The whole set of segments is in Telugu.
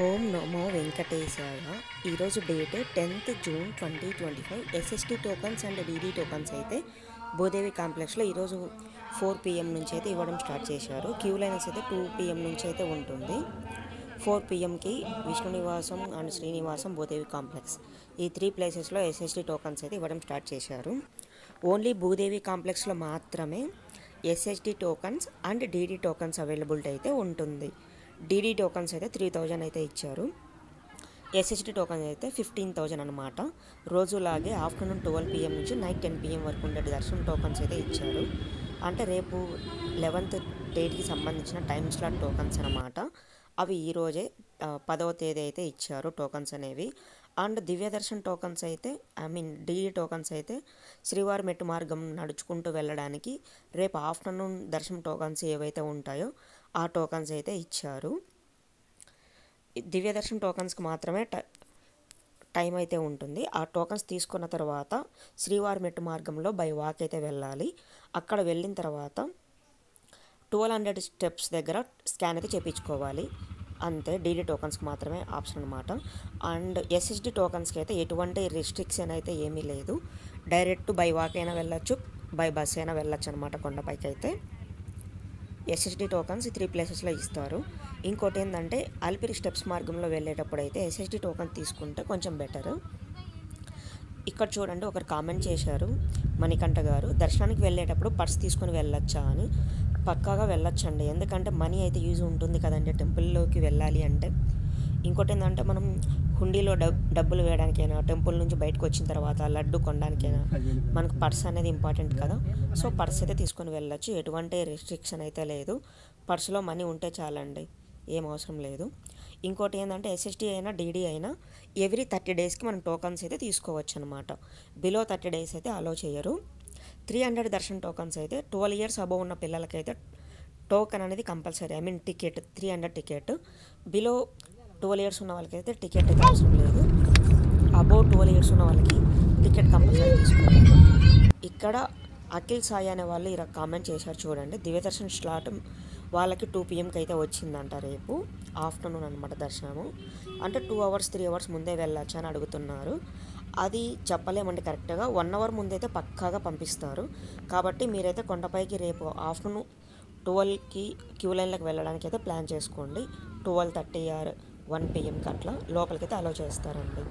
ఓం నమో వెంకటేశాయ. ఈరోజు date 10th June 2025. SST tokens and DD tokens అయితే భూదేవి కాంప్లెక్స్లో ఈరోజు 4 PM నుంచి అయితే ఇవ్వడం స్టార్ట్ చేశారు. క్యూ లైన్స్ అయితే 2 PM నుంచి అయితే ఉంటుంది. 4 PMకి విష్ణు నివాసం అండ్ శ్రీనివాసం భూదేవి కాంప్లెక్స్ ఈ 3 ప్లేసెస్లో ఎస్ఎస్టీ టోకన్స్ అయితే ఇవ్వడం స్టార్ట్ చేశారు. ఓన్లీ భూదేవి కాంప్లెక్స్లో మాత్రమే SST tokens and DD tokens availability అయితే ఉంటుంది. డీడీ టోకన్స్ అయితే 3000 అయితే ఇచ్చారు. ఎస్ఎస్టీ టోకన్స్ అయితే 15,000 అనమాట. రోజులాగే ఆఫ్టర్నూన్ 12 PM నుంచి నైట్ 10 PM వరకు ఉండే దర్శనం టోకన్స్ అయితే ఇచ్చారు. అంటే రేపు 11th డేట్కి సంబంధించిన టైమ్ స్లాట్ టోకన్స్ అనమాట. అవి ఈరోజే 10వ తేదీ అయితే ఇచ్చారు టోకన్స్ అనేవి. అండ్ దివ్య దర్శన్ టోకన్స్ అయితే డీడీ టోకన్స్ అయితే శ్రీవారి మెట్టు మార్గం నడుచుకుంటూ వెళ్ళడానికి రేపు ఆఫ్టర్నూన్ దర్శనం టోకన్స్ ఏవైతే ఉంటాయో ఆ టోకన్స్ అయితే ఇచ్చారు. దివ్య దర్శనం టోకన్స్కి మాత్రమే టైం అయితే ఉంటుంది. ఆ టోకన్స్ తీసుకున్న తర్వాత శ్రీవారి మెట్టు మార్గంలో బై వాక్ అయితే వెళ్ళాలి. అక్కడ వెళ్ళిన తర్వాత 1200 స్టెప్స్ దగ్గర స్కాన్ అయితే చేయించుకోవాలి. అంతే. డీడీ టోకన్స్కి మాత్రమే ఆప్షన్ అనమాట. అండ్ ఎస్ఎస్డి టోకన్స్కి అయితే ఎటువంటి రిస్ట్రిక్షన్ అయితే ఏమీ లేదు. డైరెక్ట్ బై వాక్ అయినా వెళ్ళొచ్చు, బై బస్ అయినా వెళ్ళొచ్చు అనమాట. కొండపైకి అయితే ఎస్ఎస్డి టోకన్స్ 3 ప్లేసెస్లో ఇస్తారు. ఇంకోటి ఏంటంటే అలిపిరి స్టెప్స్ మార్గంలో వెళ్ళేటప్పుడు అయితే ఎస్ఎస్డి టోకన్ తీసుకుంటే కొంచెం బెటర్. ఇక్కడ చూడండి, ఒకరు కామెంట్ చేశారు, మణికంఠ గారు, దర్శనానికి వెళ్ళేటప్పుడు పర్స్ తీసుకొని వెళ్ళొచ్చా అని. పక్కాగా వెళ్ళొచ్చండి. ఎందుకంటే మనీ అయితే యూజ్ ఉంటుంది కదండి టెంపుల్లోకి వెళ్ళాలి అంటే. ఇంకోటి ఏంటంటే మనం హుండీలో డబ్బులు వేయడానికైనా, టెంపుల్ నుంచి బయటకు వచ్చిన తర్వాత లడ్డు కొనడానికైనా మనకు పర్స్ అనేది ఇంపార్టెంట్ కదా. సో పర్స్ అయితే తీసుకొని వెళ్ళొచ్చు. ఎటువంటి రెస్ట్రిక్షన్ అయితే లేదు. పర్సులో మనీ ఉంటే చాలండి, ఏం అవసరం లేదు. ఇంకోటి ఏంటంటే ఎస్ఎస్టీ అయినా డీడీ అయినా ఎవ్రీ 30 డేస్కి మనం టోకన్స్ అయితే తీసుకోవచ్చు అనమాట. బిలో 30 డేస్ అయితే అలో చేయరు. 300 దర్శన్ టోకన్స్ అయితే 12 years అబోవ్ ఉన్న పిల్లలకైతే టోకన్ అనేది compulsory. Ticket 300 ticket. Below 12 years ఉన్న వాళ్ళకైతే టికెట్ అయితే అవసరం లేదు. అబోవ్ 12 years ఉన్న వాళ్ళకి టికెట్ కంపల్సరీ తీసుకోవాలి. ఇక్కడ అఖిల్ సాయి అనే వాళ్ళు ఇలా కామెంట్ చేశారు చూడండి, దివ్యదర్శన్ స్లాట్ వాళ్ళకి 2 PMకి అయితే వచ్చిందంట. రేపు ఆఫ్టర్నూన్ అనమాట దర్శనము. అంటే 2 hours 3 hours ముందే వెళ్ళొచ్చు అని అడుగుతున్నారు. అది చెప్పలేమండి కరెక్ట్గా. 1 hour ముందైతే పక్కాగా పంపిస్తారు. కాబట్టి మీరైతే కొండపైకి రేపు ఆఫ్టర్నూన్ 12కి క్యూ లైన్లకు వెళ్ళడానికి అయితే ప్లాన్ చేసుకోండి. 12:30 or 1 PMకి అట్లా లోపలికైతే అలో చేస్తారండి.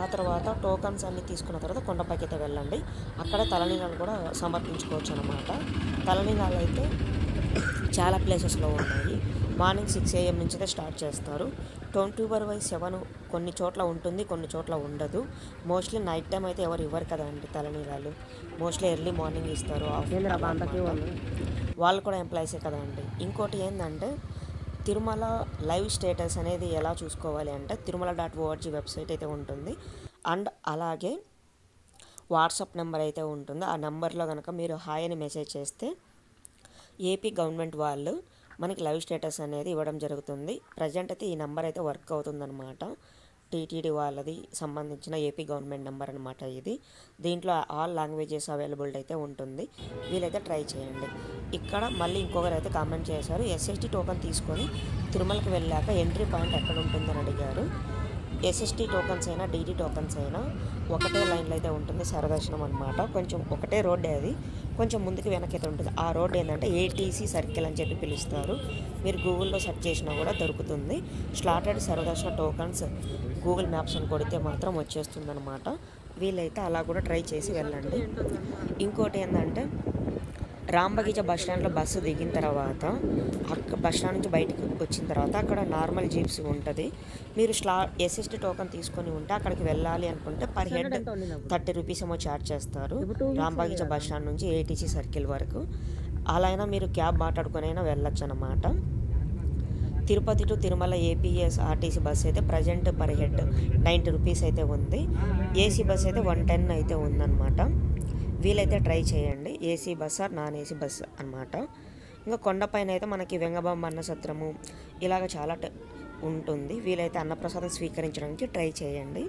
ఆ తర్వాత టోకన్స్ అన్నీ తీసుకున్న తర్వాత కొండపైకి అయితే వెళ్ళండి. అక్కడ తలనీలాలు కూడా సమర్పించుకోవచ్చు అనమాట. తలనీలాలు అయితే చాలా ప్లేసెస్లో ఉన్నాయి. మార్నింగ్ 6 AM నుంచి అయితే స్టార్ట్ చేస్తారు. 24/7 కొన్ని చోట్ల ఉంటుంది, కొన్ని చోట్ల ఉండదు. మోస్ట్లీ నైట్ టైం అయితే ఎవరు ఇవ్వరు కదండి తలనీలాలు. మోస్ట్లీ ఎర్లీ మార్నింగ్ ఇస్తారు. వాళ్ళు కూడా ఎంప్లాయీసే కదండి. ఇంకోటి ఏంటంటే తిరుమల లైవ్ స్టేటస్ అనేది ఎలా చూసుకోవాలి అంటే తిరుమల.org వెబ్సైట్ అయితే ఉంటుంది. అండ్ అలాగే వాట్సాప్ నెంబర్ అయితే ఉంటుంది. ఆ నెంబర్లో కనుక మీరు హాయ్ అని మెసేజ్ చేస్తే ఏపీ గవర్నమెంట్ వాళ్ళు మనకి లైవ్ స్టేటస్ అనేది ఇవ్వడం జరుగుతుంది. ప్రజెంట్ అయితే ఈ నెంబర్ అయితే వర్క్ అవుతుందన్నమాట. టీటీడీ వాళ్ళది సంబంధించిన ఏపీ గవర్నమెంట్ నెంబర్ అనమాట ఇది. దీంట్లో ఆల్ లాంగ్వేజెస్ అవైలబిలిటీ అయితే ఉంటుంది. వీలైతే ట్రై చేయండి. ఇక్కడ మళ్ళీ ఇంకొకరు అయితే కామెంట్ చేశారు, ఎస్ఎస్టీ టోకన్ తీసుకొని తిరుమలకి వెళ్ళాక ఎంట్రీ పాయింట్ ఎక్కడ ఉంటుందని అడిగారు. ఎస్ఎస్టీ టోకన్స్ అయినా డీడీ టోకన్స్ అయినా ఒకటే లైన్లో అయితే ఉంటుంది సర్వదర్శనం అనమాట. కొంచెం ఒకటే రోడ్డే, అది కొంచెం ముందుకు వెనకైతే ఉంటుంది. ఆ రోడ్ ఏంటంటే ఏటీసీ సర్కిల్ అని చెప్పి పిలుస్తారు. మీరు గూగుల్లో సెర్చ్ చేసినా కూడా దొరుకుతుంది. స్లాటెడ్ సర్వదర్శన టోకన్స్ గూగుల్ మ్యాప్స్ అని కొడితే మాత్రం వచ్చేస్తుంది అనమాట. వీలైతే అలా కూడా ట్రై చేసి వెళ్ళండి. ఇంకోటి ఏంటంటే రాంబగీచ బస్ స్టాండ్లో బస్సు దిగిన తర్వాత బస్ స్టాండ్ నుంచి బయటకు వచ్చిన తర్వాత అక్కడ నార్మల్ జీప్స్ ఉంటుంది. మీరు ఎస్ఎస్టీ టోకన్ తీసుకొని ఉంటే అక్కడికి వెళ్ళాలి అనుకుంటే పర్ హెడ్ 30 rupees ఏమో ఛార్జ్ చేస్తారు. రాంబగీచ బస్ స్టాండ్ నుంచి ఏటీసీ సర్కిల్ వరకు. అలా అయినా మీరు క్యాబ్ మాట్లాడుకొని అయినా వెళ్ళొచ్చు అనమాట. Tirupati to Tirumala APSRTC bus అయితే ప్రజెంట్ పర్ హెడ్ 90 rupees అయితే ఉంది. ఏసీ బస్ అయితే 110 అయితే ఉందన్నమాట. వీలైతే ట్రై చేయండి. AC bus or non AC bus అనమాట. ఇంకా కొండపైన అయితే మనకి వెంగబాంబ అన్న సత్రము ఇలాగ చాలా ఉంటుంది. వీలైతే అన్నప్రసాదం స్వీకరించడానికి ట్రై చేయండి.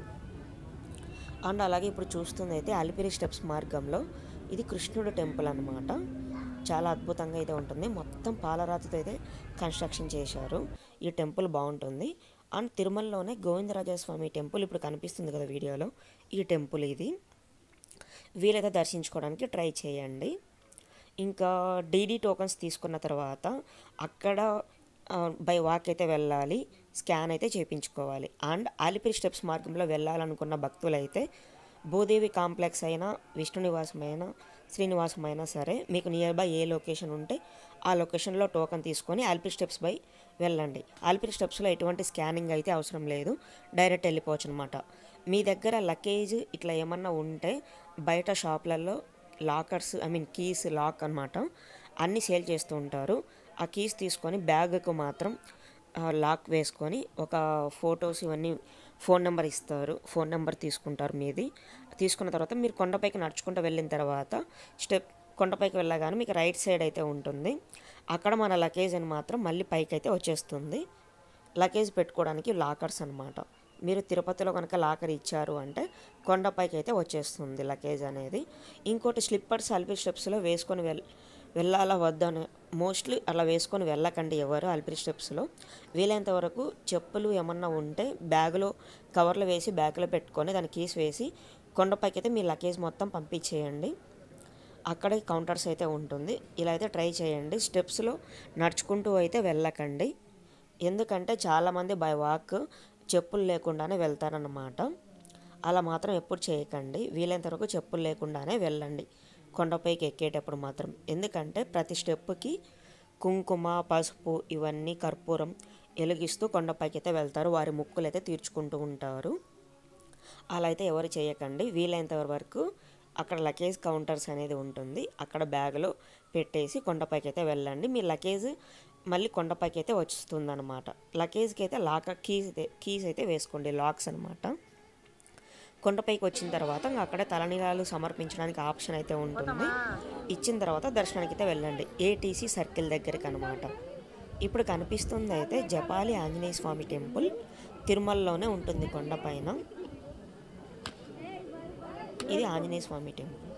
అండ్ అలాగే ఇప్పుడు చూస్తుంది అయితే అలిపిరి స్టెప్స్ మార్గంలో ఇది కృష్ణుడు టెంపుల్ అనమాట. చాలా అద్భుతంగా అయితే ఉంటుంది. మొత్తం పాలరాతితో అయితే కన్స్ట్రక్షన్ చేశారు. ఈ టెంపుల్ బాగుంటుంది. అండ్ తిరుమలలోనే గోవిందరాజస్వామి టెంపుల్ ఇప్పుడు కనిపిస్తుంది కదా వీడియోలో, ఈ టెంపుల్ ఇది. వీలైతే దర్శించుకోవడానికి ట్రై చేయండి. ఇంకా డీడీ టోకన్స్ తీసుకున్న తర్వాత అక్కడ బై వాక్ అయితే వెళ్ళాలి, స్కాన్ అయితే చేయించుకోవాలి. అండ్ అలిపిరి స్టెప్స్ మార్గంలో వెళ్ళాలనుకున్న భక్తులైతే భూదేవి కాంప్లెక్స్ అయినా, విష్ణు నివాసమైనా, శ్రీనివాసమైనా సరే మీకు నియర్ బై ఏ లొకేషన్ ఉంటే ఆ లొకేషన్లో టోకెన్ తీసుకొని అలిపిరి స్టెప్స్ బై వెళ్ళండి. అలిపిరి స్టెప్స్లో ఎటువంటి స్కానింగ్ అయితే అవసరం లేదు, డైరెక్ట్ వెళ్ళిపోవచ్చు అనమాట. మీ దగ్గర లగేజ్ ఇట్లా ఏమన్నా ఉంటే బయట షాప్లలో లాకర్స్, కీస్ లాక్ అనమాట, అన్నీ సేల్ చేస్తూ ఉంటారు. ఆ కీస్ తీసుకొని బ్యాగ్కు మాత్రం లాక్ వేసుకొని ఒక ఫొటోస్ ఇవన్నీ ఫోన్ నెంబర్ ఇస్తారు, ఫోన్ నెంబర్ తీసుకుంటారు మీది. తీసుకున్న తర్వాత మీరు కొండపైకి నడుచుకుంటూ వెళ్ళిన తర్వాత కొండపైకి వెళ్ళగానే మీకు రైట్ సైడ్ అయితే ఉంటుంది. అక్కడ మన లగేజ్ అని మాత్రం మళ్ళీ పైకి అయితే వచ్చేస్తుంది. లగేజ్ పెట్టుకోవడానికి లాకర్స్ అనమాట. మీరు తిరుపతిలో కనుక లాకర్ ఇచ్చారు అంటే కొండపైకి అయితే వచ్చేస్తుంది లగేజ్ అనేది. ఇంకోటి స్లిప్పర్స్ అలిపిరి స్టెప్స్లో వేసుకొని వెళ్ళాలా వద్దని, మోస్ట్లీ అలా వేసుకొని వెళ్ళకండి ఎవరు అలిపిరి స్టెప్స్లో. వీలైనంత వరకు చెప్పులు ఏమన్నా ఉంటే బ్యాగులో కవర్లో వేసి బ్యాగ్లో పెట్టుకొని దాని కీస్ వేసి కొండపైకి అయితే మీ లగేజ్ మొత్తం పంపించేయండి. అక్కడే కౌంటర్స్ అయితే ఉంటుంది. ఇలా అయితే ట్రై చేయండి. స్టెప్స్లో నడుచుకుంటూ అయితే వెళ్ళకండి, ఎందుకంటే చాలామంది బై వాక్ చెప్పులు లేకుండానే వెళ్తారన్నమాట. అలా మాత్రం ఎప్పుడు చేయకండి. వీలైనంత వరకు చెప్పులు లేకుండానే వెళ్ళండి కొండపైకి ఎక్కేటప్పుడు మాత్రం. ఎందుకంటే ప్రతి స్టెప్కి కుంకుమ, పసుపు, ఇవన్నీ కర్పూరం వెలిగిస్తూ కొండపైకి అయితే వెళ్తారు. వారి ముక్కులు అయితే తీర్చుకుంటూ ఉంటారు. అలా అయితే ఎవరు చేయకండి. వీలైనంత వరకు అక్కడ లగేజ్ కౌంటర్స్ అనేది ఉంటుంది, అక్కడ బ్యాగ్లో పెట్టేసి కొండపైకి అయితే వెళ్ళండి. మీ లగేజ్ మళ్ళీ కొండపైకి అయితే వస్తుందన్నమాట. లగేజ్కి అయితే లాకర్ కీస్ అయితే వేసుకోండి, లాక్స్ అనమాట. కొండపైకి వచ్చిన తర్వాత అక్కడే తలనీలాలు సమర్పించడానికి ఆప్షన్ అయితే ఉంటుంది. ఇచ్చిన తర్వాత దర్శనానికి అయితే వెళ్ళండి, ఏటీసీ సర్కిల్ దగ్గరికి అనమాట. ఇప్పుడు కనిపిస్తుంది అయితే జపాలి ఆంజనేయ స్వామి టెంపుల్, తిరుమలలోనే ఉంటుంది కొండపైన. ఇది ఆంజనేయ స్వామి టెంపుల్.